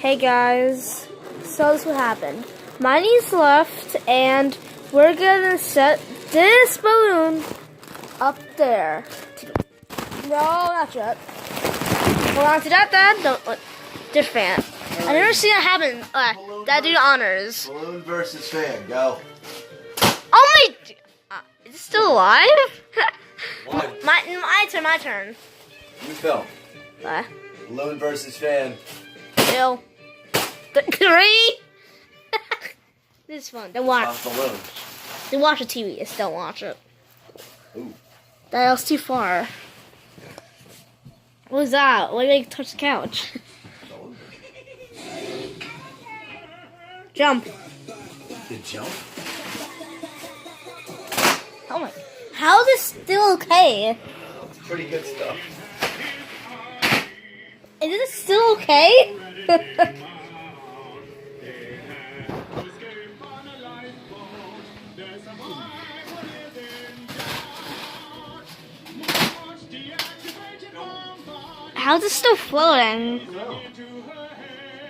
Hey guys, so this what happened. My niece left and we're gonna set this balloon up there. No, not yet. Hold on to that, Dad. Don't, just fan. I never seen that happen. Dad, do the honors. Balloon versus fan, go. Oh my, is it still alive? One. My turn. You film. What? Balloon versus fan. 2, 3. This is fun. Don't watch. Off balloon. Don't watch the TV. Just don't watch it. Ooh. That was too far. What was that? Why did I touch the couch? Jump. Good jump. Oh my. How is this still okay? It's pretty good stuff. Is it still okay? How's it still floating?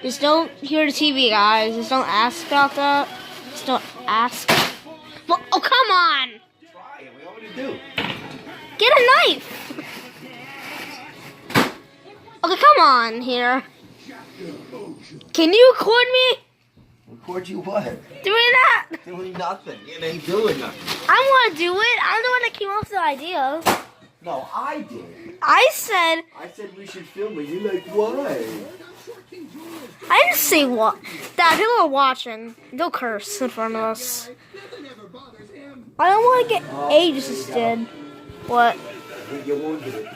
Just don't hear the TV, guys. Just don't ask about that. Just don't ask. Well, oh, come on! Try it. We already do. Get a knife! Okay, come on here. Can you record me Record you what? doing that? Doing nothing. It ain't doing nothing. I want to do it. I'm the one that came up with the idea. No, I did. I said we should film it. You're like, why? I didn't say what. Dad, people are watching. They'll curse in front of us. I don't want to get age assisted. What? I think you won't get it.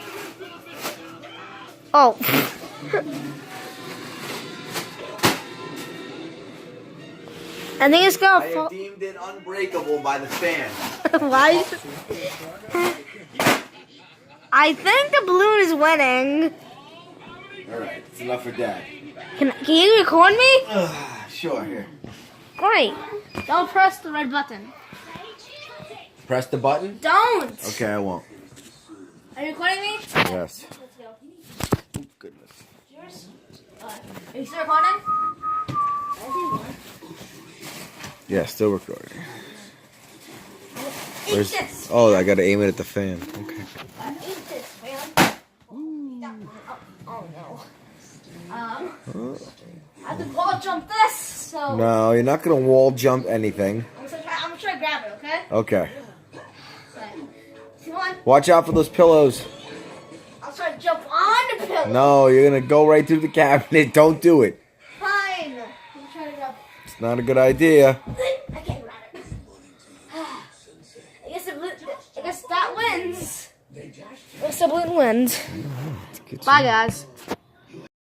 Oh. I think it's I gonna have fall. deemed it unbreakable by the fan. Why? I think the balloon is winning. Alright, it's enough for Dad. Can you record me? Sure, here. Great. Don't press the red button. Press the button? Don't. Okay, I won't. Are you recording me? Yes. Let's go. Oh, goodness. Yours? Are you still recording? Yeah, still recording. Eat this. Oh, I gotta aim it at the fan. Okay. Eat this, man. Oh no. I have to wall jump this, so No, you're not gonna wall jump anything. I'm gonna try to grab it, okay? Okay. Come on. Watch out for those pillows. I'll try to jump on the pillow. No, you're gonna go right through the cabinet. Don't do it. Fine. I'm trying to jump. It's not a good idea. I can't grab it. I guess that wins. I guess the balloon wins. Bye, guys.